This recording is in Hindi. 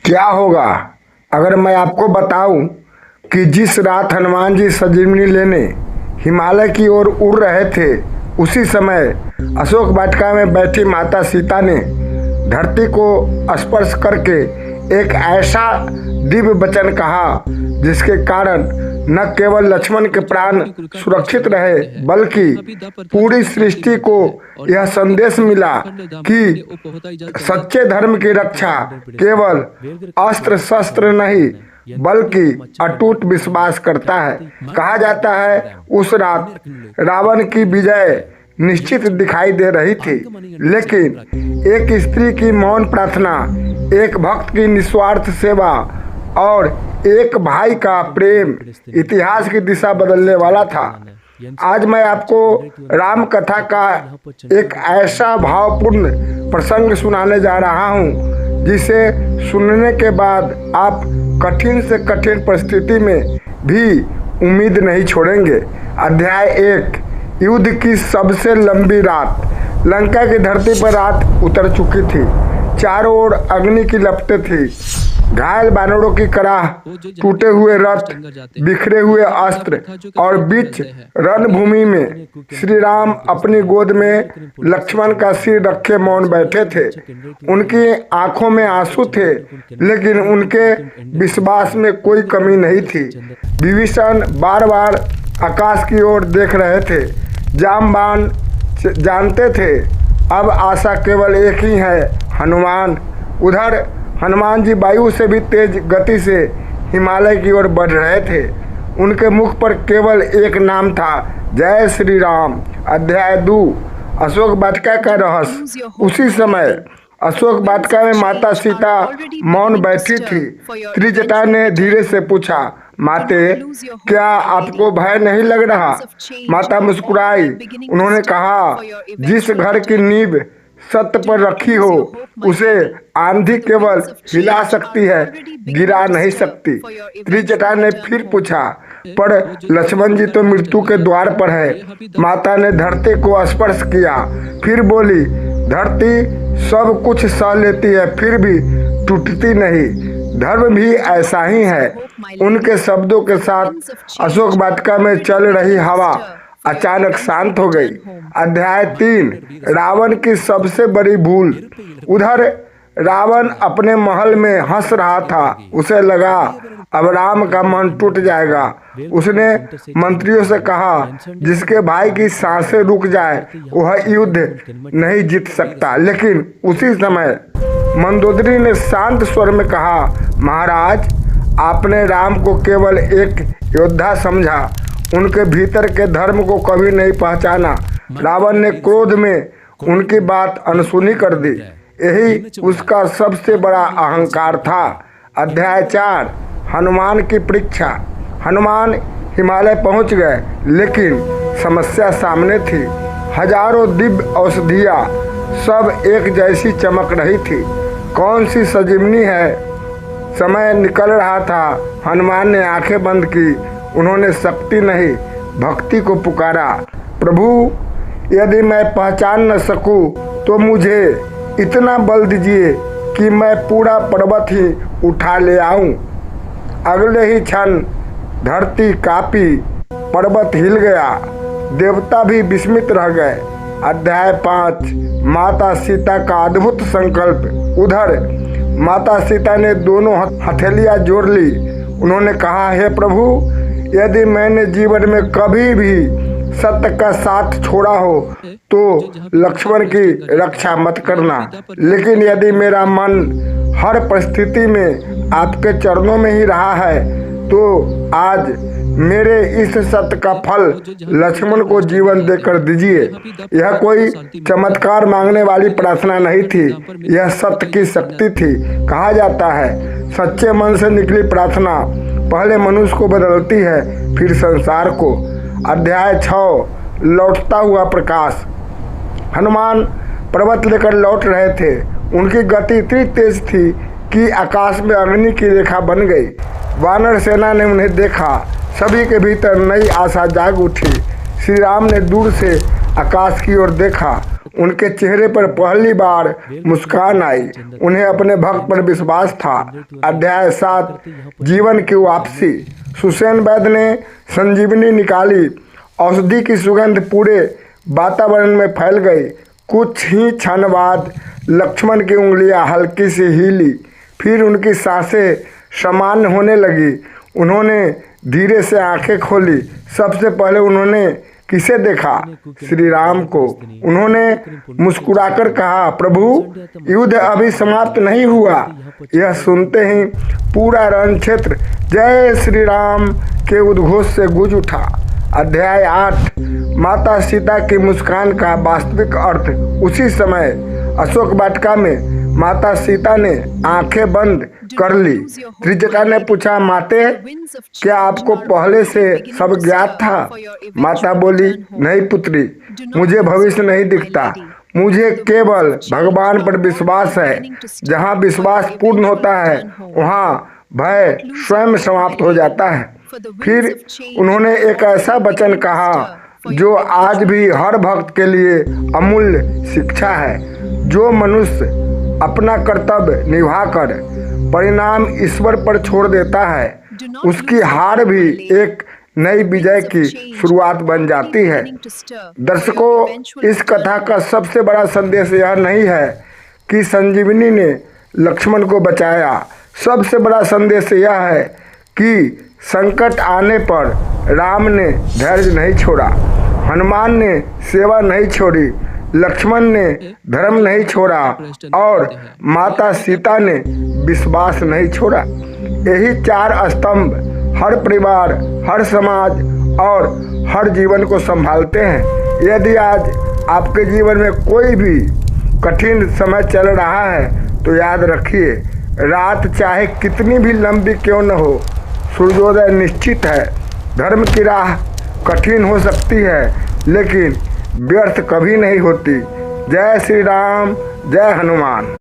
क्या होगा अगर मैं आपको बताऊं कि जिस रात हनुमान जी संजीवनी लेने हिमालय की ओर उड़ रहे थे, उसी समय अशोक वाटिका में बैठी माता सीता ने धरती को स्पर्श करके एक ऐसा दिव्य वचन कहा जिसके कारण न केवल लक्ष्मण के प्राण सुरक्षित रहे, बल्कि पूरी सृष्टि को यह संदेश मिला कि सच्चे धर्म की रक्षा केवल अस्त्र शस्त्र नहीं बल्कि अटूट विश्वास करता है। कहा जाता है उस रात रावण की विजय निश्चित दिखाई दे रही थी, लेकिन एक स्त्री की मौन प्रार्थना, एक भक्त की निस्वार्थ सेवा और एक भाई का प्रेम इतिहास की दिशा बदलने वाला था। आज मैं आपको राम कथा का एक ऐसा भावपूर्ण प्रसंग सुनाने जा रहा हूं जिसे सुनने के बाद आप कठिन से कठिन परिस्थिति में भी उम्मीद नहीं छोड़ेंगे। अध्याय 1। युद्ध की सबसे लंबी रात। लंका की धरती पर रात उतर चुकी थी। चारों ओर अग्नि की लपटें थी। घायल बानरों की कराह, टूटे हुए रथ, बिखरे हुए अस्त्र और बीच रणभूमि में श्री राम अपनी गोद में लक्ष्मण का सिर रखे मौन बैठे थे। उनकी आंखों में आंसू थे, लेकिन उनके विश्वास में कोई कमी नहीं थी। विभीषण बार बार आकाश की ओर देख रहे थे। जामवान जानते थे अब आशा केवल एक ही है, हनुमान। उधर हनुमान जी वायु से भी तेज गति से हिमालय की ओर बढ़ रहे थे। उनके मुख पर केवल एक नाम था, जय श्री राम। अध्याय 2। अशोक वाटिका का रहस्य। उसी समय अशोक वाटिका में माता सीता मौन बैठी थी। त्रिजटा ने धीरे से पूछा, माते, क्या आपको भय नहीं लग रहा? माता मुस्कुराई। उन्होंने कहा, जिस घर की नींव सत्य पर रखी हो उसे आंधी केवल हिला सकती है, गिरा नहीं सकती। त्रिजटा ने फिर पूछा, पर लक्ष्मण जी तो मृत्यु के द्वार पर है। माता ने धरती को स्पर्श किया, फिर बोली, धरती सब कुछ सह लेती है फिर भी टूटती नहीं। धर्म भी ऐसा ही है। उनके शब्दों के साथ अशोक वाटिका में चल रही हवा अचानक शांत हो गई। अध्याय 3। रावण की सबसे बड़ी भूल। उधर रावण अपने महल में हंस रहा था। उसे लगा अब राम का मन टूट जाएगा। उसने मंत्रियों से कहा, जिसके भाई की सांसें रुक जाए वह युद्ध नहीं जीत सकता। लेकिन उसी समय मंदोदरी ने शांत स्वर में कहा, महाराज, आपने राम को केवल एक योद्धा समझा, उनके भीतर के धर्म को कभी नहीं पहचाना। रावण ने क्रोध में उनकी बात अनसुनी कर दी। यही उसका सबसे बड़ा अहंकार था। अध्याय 4। हनुमान की परीक्षा। हनुमान हिमालय पहुंच गए, लेकिन समस्या सामने थी। हजारों दिव्य औषधियाँ सब एक जैसी चमक रही थी। कौन सी संजीवनी है? समय निकल रहा था। हनुमान ने आंखें बंद की। उन्होंने शक्ति नहीं, भक्ति को पुकारा। प्रभु, यदि मैं पहचान न सकूं तो मुझे इतना बल दीजिए कि मैं पूरा पर्वत ही उठा ले आऊं। अगले ही क्षण धरती कांपी, पर्वत हिल गया। देवता भी विस्मित रह गए। अध्याय 5। माता सीता का अद्भुत संकल्प। उधर माता सीता ने दोनों हथेलियां जोड़ ली। उन्होंने कहा, हे प्रभु, यदि मैंने जीवन में कभी भी सत्य का साथ छोड़ा हो तो लक्ष्मण की रक्षा मत करना। लेकिन यदि मेरा मन हर परिस्थिति में आपके चरणों में ही रहा है तो आज मेरे इस सत्य का फल लक्ष्मण को जीवन देकर दीजिए। यह कोई चमत्कार मांगने वाली प्रार्थना नहीं थी, यह सत्य की शक्ति थी। कहा जाता है, सच्चे मन से निकली प्रार्थना पहले मनुष्य को बदलती है, फिर संसार को। अध्याय 6। लौटता हुआ प्रकाश। हनुमान पर्वत लेकर लौट रहे थे। उनकी गति इतनी तेज थी कि आकाश में अग्नि की रेखा बन गई। वानर सेना ने उन्हें देखा। सभी के भीतर नई आशा जाग उठी। श्री राम ने दूर से आकाश की ओर देखा। उनके चेहरे पर पहली बार मुस्कान आई। उन्हें अपने भक्त पर विश्वास था। अध्याय 7 जीवन की वापसी। सुसेन वैद्य ने संजीवनी निकाली। औषधि की सुगंध पूरे वातावरण में फैल गई। कुछ ही क्षण बाद लक्ष्मण की उंगलियां हल्की सी हिली, फिर उनकी सांसें सामान्य होने लगी। उन्होंने धीरे से आंखें खोली। सबसे पहले उन्होंने किसे देखा? श्री राम को। उन्होंने मुस्कुराकर कहा, प्रभु, युद्ध अभी समाप्त नहीं हुआ। यह सुनते ही पूरा रण क्षेत्र जय श्री राम के उद्घोष से गूंज उठा। अध्याय 8 माता सीता की मुस्कान का वास्तविक अर्थ। उसी समय अशोक वाटिका में माता सीता ने आंखें बंद कर ली। त्रिजटा ने पूछा, माते, क्या आपको पहले से सब ज्ञात था? माता बोली, नहीं पुत्री, मुझे भविष्य नहीं दिखता। मुझे केवल भगवान पर विश्वास है। जहाँ विश्वास पूर्ण होता है वहाँ भय स्वयं समाप्त हो जाता है। फिर उन्होंने एक ऐसा वचन कहा जो आज भी हर भक्त के लिए अमूल्य शिक्षा है। जो मनुष्य अपना कर्तव्य निभाकर परिणाम ईश्वर पर छोड़ देता है, उसकी हार भी एक नई विजय की शुरुआत बन जाती है। दर्शकों, इस कथा का सबसे बड़ा संदेश यह नहीं है कि संजीवनी ने लक्ष्मण को बचाया। सबसे बड़ा संदेश यह है कि संकट आने पर राम ने धैर्य नहीं छोड़ा, हनुमान ने सेवा नहीं छोड़ी, लक्ष्मण ने धर्म नहीं छोड़ा और माता सीता ने विश्वास नहीं छोड़ा। यही 4 स्तंभ हर परिवार, हर समाज और हर जीवन को संभालते हैं। यदि आज आपके जीवन में कोई भी कठिन समय चल रहा है तो याद रखिए, रात चाहे कितनी भी लंबी क्यों न हो, सूर्योदय निश्चित है। धर्म की राह कठिन हो सकती है लेकिन व्यर्थ कभी नहीं होती। जय श्री राम, जय हनुमान।